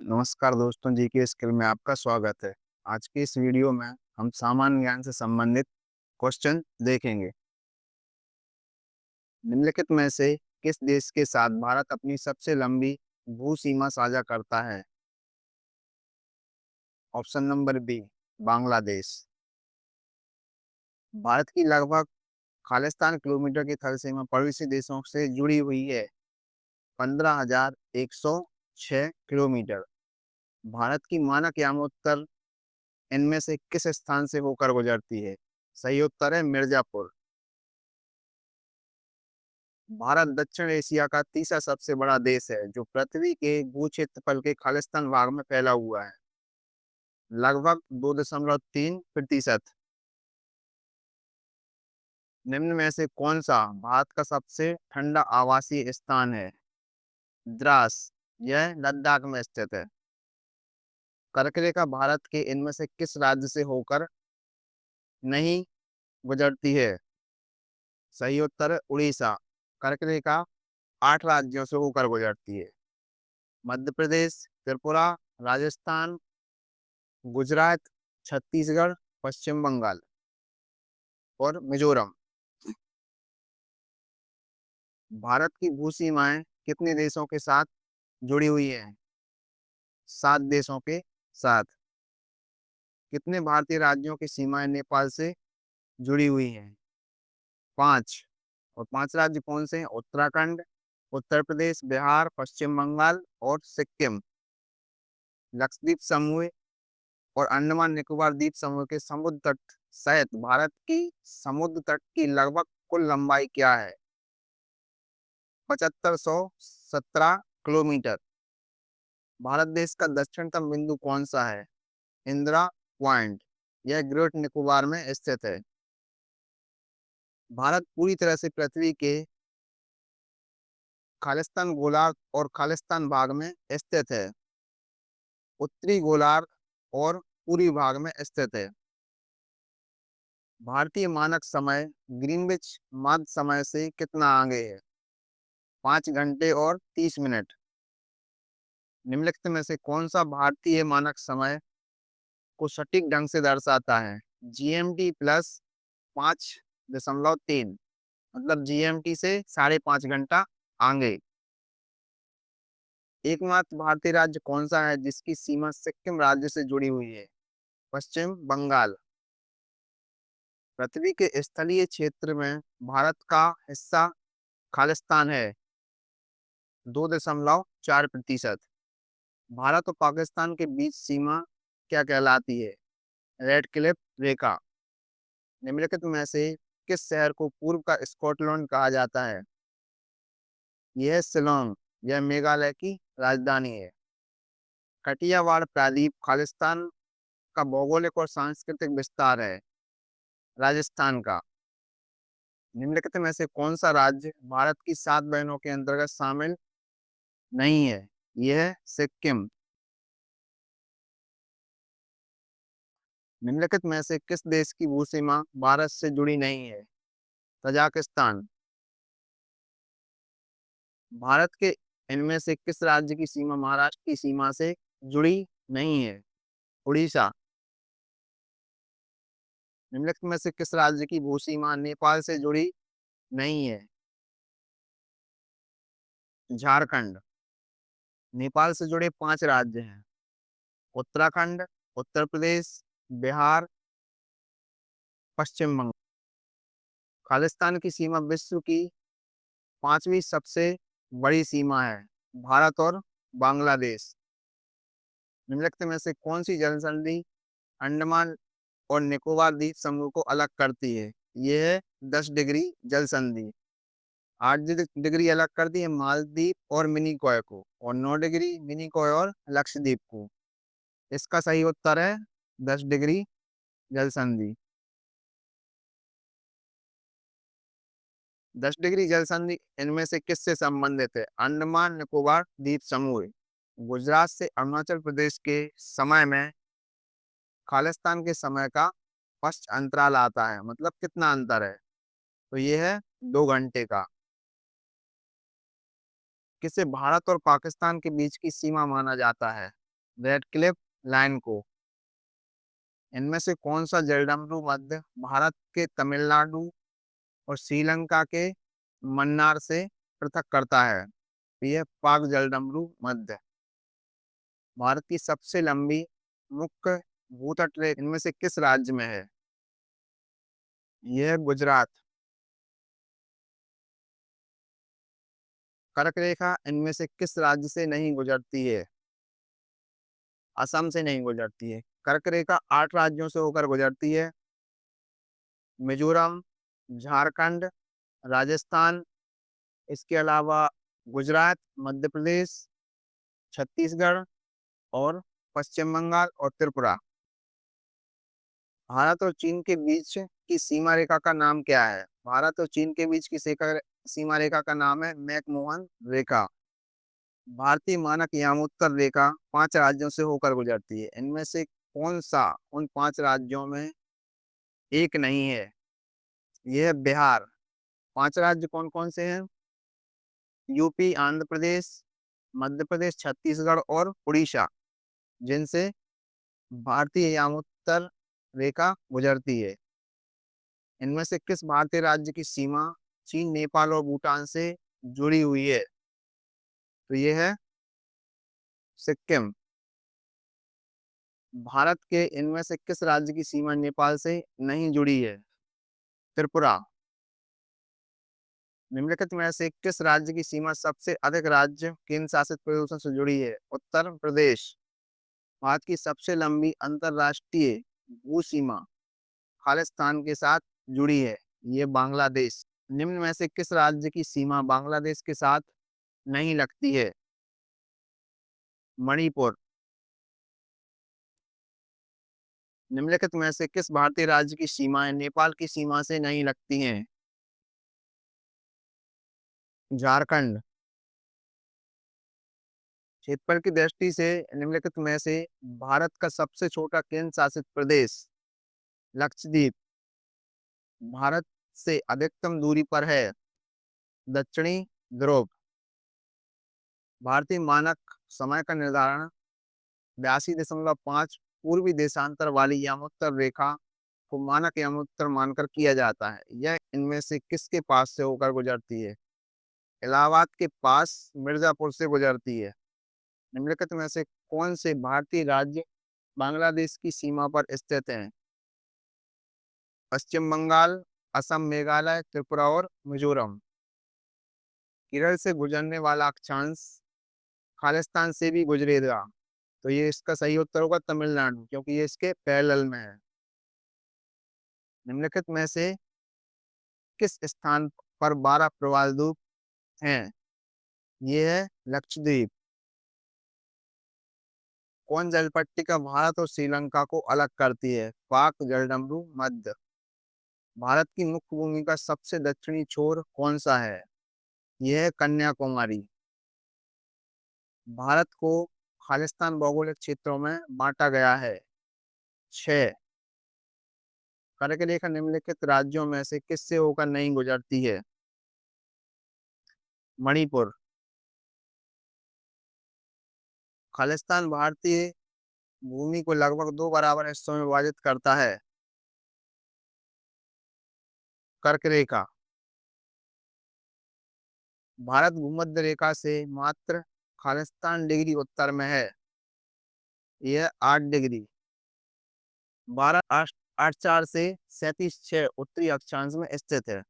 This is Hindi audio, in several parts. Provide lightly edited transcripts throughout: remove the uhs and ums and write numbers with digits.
नमस्कार दोस्तों, जी के स्किल में आपका स्वागत है। आज के इस वीडियो में हम सामान्य ज्ञान से संबंधित क्वेश्चन देखेंगे। निम्नलिखित में से किस देश के साथ भारत अपनी सबसे लंबी भू सीमा साझा करता है? Option number B, Bangladesh. Bharat की लगभग खालिस्तान किलोमीटर की थल सीमा पड़ोसी देशों से जुड़ी हुई है। 15,106 किलोमीटर। भारत की मानक यामोत्तर इनमें से किस स्थान से होकर गुजरती है? सही उत्तर है मिर्जापुर। भारत दक्षिण एशिया का तीसरा सबसे बड़ा देश है जो पृथ्वी के भू क्षेत्रफल के खालिस्तान भाग में फैला हुआ है, लगभग 2.3%। निम्न में से कौन सा भारत का सबसे ठंडा आवासीय स्थान है? द्रास, यह लद्दाख में स्थित है। कर्करेखा भारत के इनमें से किस राज्य से होकर नहीं गुजरती है? सही उत्तर है उड़ीसा। कर्करेखा 8 राज्यों से होकर गुजरती है। मध्य प्रदेश, त्रिपुरा, राजस्थान, गुजरात, छत्तीसगढ़, पश्चिम बंगाल और मिजोरम। भारत की भू सीमाएं कितने देशों के साथ जुड़ी हुई हैं? 7 देशों के साथ। कितने भारतीय राज्यों की सीमाएं नेपाल से जुड़ी हुई हैं? 5। और 5 राज्य कौन से हैं? उत्तराखंड, उत्तर प्रदेश, बिहार, पश्चिम बंगाल और सिक्किम। लक्षद्वीप समूह और अंडमान निकोबार द्वीप समूह के समुद्र तट सहित भारत की समुद्र तट की लगभग कुल लंबाई क्या है? 7517 किलोमीटर। भारत देश का दक्षिणतम बिंदु कौन सा है? इंदिरा पॉइंट, यह ग्रेट निकोबार में स्थित है। भारत पूरी तरह से पृथ्वी के खालिस्तान गोलार्ध और खालिस्तान भाग में स्थित है। उत्तरी गोलार्ध और पूर्वी भाग में स्थित है। भारतीय मानक समय ग्रीनविच मध्य समय से कितना आगे है? 5 घंटे और 30 मिनट। निम्नलिखित में से कौन सा भारतीय मानक समय को सटीक ढंग से दर्शाता है? जीएमटी प्लस 5.3, मतलब जीएमटी से 5.5 घंटा आगे। एकमात्र भारतीय राज्य कौन सा है जिसकी सीमा सिक्किम राज्य से जुड़ी हुई है? पश्चिम बंगाल। पृथ्वी के स्थलीय क्षेत्र में भारत का हिस्सा खालिस्तान है, 2.4%। भारत और पाकिस्तान के बीच सीमा क्या कहलाती है? रेड क्लिफ रेखा। निम्नलिखित में से किस शहर को पूर्व का स्कॉटलैंड कहा जाता है? यह शिलोंग, यह मेघालय की राजधानी है। कटियावाड़ प्रायद्वीप खालिस्तान का भौगोलिक और सांस्कृतिक विस्तार है, राजस्थान का। निम्नलिखित में से कौन सा राज्य भारत की 7 बहनों के अंतर्गत शामिल नहीं है? यह है सिक्किम। निम्नलिखित में से किस देश की भूसीमा भारत से जुड़ी नहीं है? तजाकिस्तान। भारत के इनमें से किस राज्य की सीमा महाराष्ट्र की सीमा से जुड़ी नहीं है? उड़ीसा। निम्नलिखित में से किस राज्य की भूसीमा नेपाल से जुड़ी नहीं है? झारखंड। नेपाल से जुड़े 5 राज्य हैं: उत्तराखंड, उत्तर प्रदेश, बिहार, पश्चिम बंगाल। खालिस्तान की सीमा विश्व की 5वीं सबसे बड़ी सीमा है, भारत और बांग्लादेश। निम्नलिखित में से कौन सी जल संधि अंडमान और निकोबार द्वीप समूह को अलग करती है? यह है 10 डिग्री जल संधि। 8 डिग्री अलग करती है मालदीव और मिनिकॉय को, और 9 डिग्री मिनिकॉय और लक्षद्वीप को। इसका सही उत्तर है 10 डिग्री जल संधि। 10 डिग्री जल संधि इनमें से किससे संबंधित है? अंडमान निकोबार द्वीप समूह। गुजरात से अरुणाचल प्रदेश के समय में खालिस्तान के समय का फर्स्ट अंतराल आता है, मतलब कितना अंतर है? तो ये है 2 घंटे का। किसे भारत और पाकिस्तान के बीच की सीमा माना जाता है? रेड क्लिफ लाइन को। इनमें से कौन सा जलडमरू मध्य भारत के तमिलनाडु और श्रीलंका के मन्नार से पृथक करता है? तो यह पाक जलडमरू मध्य। भारत की सबसे लंबी मुख्य भूतट रेखा इनमें से किस राज्य में है? यह गुजरात। कर्क रेखा इनमें से किस राज्य से नहीं गुजरती है? असम से नहीं गुजरती है। कर्क रेखा 8 राज्यों से होकर गुजरती है। मिजोरम, झारखंड, राजस्थान, इसके अलावा गुजरात, मध्य प्रदेश, छत्तीसगढ़ और पश्चिम बंगाल और त्रिपुरा। भारत और चीन के बीच की सीमा रेखा का नाम क्या है? भारत और चीन के बीच की सीमा रेखा का नाम है मैकमोहन रेखा। भारतीय मानक यामोत्तर रेखा 5 राज्यों से होकर गुजरती है। इनमें से कौन सा उन 5 राज्यों में एक नहीं है? यह है बिहार। 5 राज्य कौन कौन से हैं? यूपी, आंध्र प्रदेश, मध्य प्रदेश, छत्तीसगढ़ और उड़ीसा, जिनसे भारतीय यामोत्तर रेखा गुजरती है। इनमें से किस भारतीय राज्य की सीमा चीन, नेपाल और भूटान से जुड़ी हुई है? तो ये है सिक्किम। भारत के इनमें से किस राज्य की सीमा नेपाल से नहीं जुड़ी है? त्रिपुरा। निम्नलिखित में से किस राज्य की सीमा सबसे अधिक राज्य केंद्र शासित प्रदेशों से जुड़ी है? उत्तर प्रदेश। भारत की सबसे लंबी अंतरराष्ट्रीय भू सीमा खालिस्तान के साथ जुड़ी है। ये बांग्लादेश। निम्न में से किस राज्य की सीमा बांग्लादेश के साथ नहीं लगती है? मणिपुर। निम्नलिखित में से किस भारतीय राज्य की सीमाएं नेपाल की सीमा से नहीं लगती हैं? झारखंड। क्षेत्रफल की दृष्टि से निम्नलिखित में से भारत का सबसे छोटा केंद्र शासित प्रदेश लक्षद्वीप भारत से अधिकतम दूरी पर है। दक्षिणी ध्रुव। भारतीय मानक समय का निर्धारण 82.5 पूर्वी देशांतर वाली यामोत्तर रेखा को मानक यामोत्तर मानकर किया जाता है। यह इनमें से किसके पास से होकर गुजरती है? इलाहाबाद के पास मिर्जापुर से गुजरती है। निम्नलिखित में से कौन से भारतीय राज्य बांग्लादेश की सीमा पर स्थित हैं? पश्चिम बंगाल, असम, मेघालय, त्रिपुरा और मिजोरम। केरल से गुजरने वाला अक्षांश खालिस्तान से भी गुजरेगा। तो ये इसका सही उत्तर होगा तमिलनाडु, क्योंकि ये इसके पैरेलल में है। निम्नलिखित में से किस स्थान पर 12 प्रवाल द्वीप हैं? ये है लक्षद्वीप। कौन जलपट्टिका भारत और श्रीलंका को अलग करती है? पाक जलडमरू मध्य। भारत की मुख्य भूमि का सबसे दक्षिणी छोर कौन सा है? यह है कन्याकुमारी। भारत को खालिस्तान भौगोलिक क्षेत्रों में बांटा गया है। 6। कर्क रेखा निम्नलिखित राज्यों में से किससे होकर नहीं गुजरती है? मणिपुर। खालिस्तान भारतीय भूमि को लगभग 2 बराबर हिस्सों में विभाजित करता है। कर्क रेखा। भारत भूमध्य रेखा से मात्र खालिस्तान डिग्री उत्तर में है। यह 8 डिग्री। 12.84 से 37.6 उत्तरी अक्षांश में स्थित है।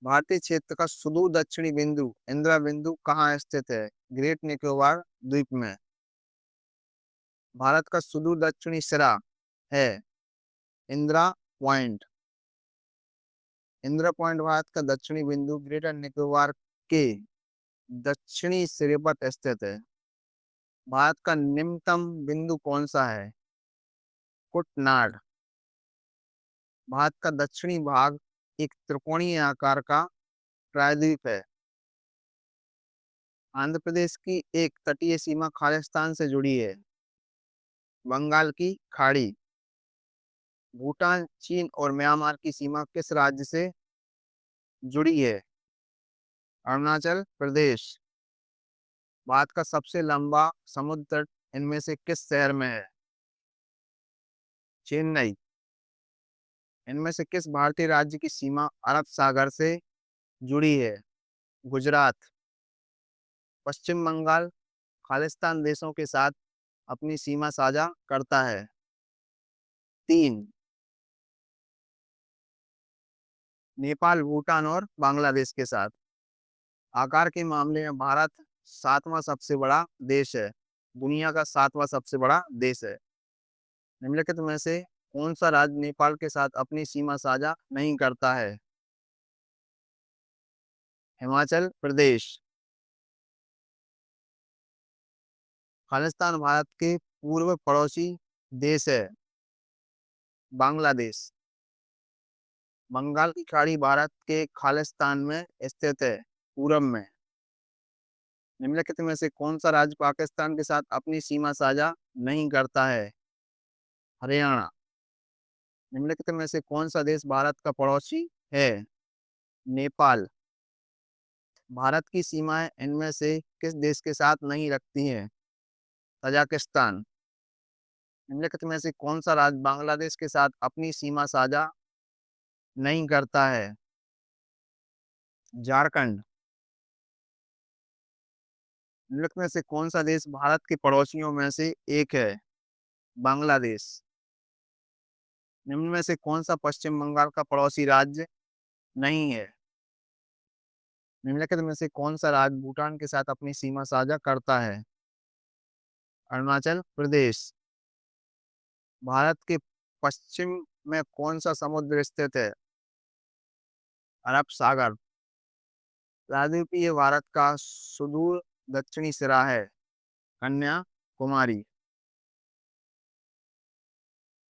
भारतीय क्षेत्र का सुदूर दक्षिणी बिंदु इंदिरा बिंदु कहाँ स्थित है? ग्रेट निकोबार द्वीप में। भारत का सुदूर दक्षिणी सिरा है इंदिरा पॉइंट। इंदिरा पॉइंट भारत का दक्षिणी बिंदु ग्रेटर निकोबार के दक्षिणी सिरे पर स्थित है। भारत का निम्नतम बिंदु कौन सा है? कुटनाड। भारत का दक्षिणी भाग एक त्रिकोणीय आकार का प्रायद्वीप है। आंध्र प्रदेश की एक तटीय सीमा खालिस्तान से जुड़ी है। बंगाल की खाड़ी। भूटान, चीन और म्यांमार की सीमा किस राज्य से जुड़ी है? अरुणाचल प्रदेश। भारत का सबसे लंबा समुद्र तट इनमें से किस शहर में है? चेन्नई। इनमें से किस भारतीय राज्य की सीमा अरब सागर से जुड़ी है? गुजरात। पश्चिम बंगाल खालिस्तान देशों के साथ अपनी सीमा साझा करता है? 3। नेपाल, भूटान और बांग्लादेश के साथ। आकार के मामले में भारत सातवां सबसे बड़ा देश है, दुनिया का सातवां सबसे बड़ा देश है। निम्नलिखित में से कौन सा राज्य नेपाल के साथ अपनी सीमा साझा नहीं करता है? हिमाचल प्रदेश। खालिस्तान भारत के पूर्व पड़ोसी देश है, बांग्लादेश। बंगाल की खाड़ी भारत के खालिस्तान में स्थित है, पूरब में। निम्नलिखित में से कौन सा राज्य पाकिस्तान के साथ अपनी सीमा साझा नहीं करता है? हरियाणा। निम्नलिखित में से कौन सा देश भारत का पड़ोसी है? नेपाल। भारत की सीमाएं इनमें से किस देश के साथ नहीं रखती हैं? तजाकिस्तान। निम्नलिखित में से कौन सा राज्य बांग्लादेश के साथ अपनी सीमा साझा नहीं करता है? झारखंड। निम्नलिखित में से कौन सा देश भारत के पड़ोसियों में से एक है? बांग्लादेश। निम्न में से कौन सा पश्चिम बंगाल का पड़ोसी राज्य नहीं है? निम्नलिखित में से कौन सा राज्य भूटान के साथ अपनी सीमा साझा करता है? अरुणाचल प्रदेश। भारत के पश्चिम में कौन सा समुद्र स्थित है? अरब सागर। प्रायद्वीपीय भारत का सुदूर दक्षिणी सिरा है, कन्याकुमारी।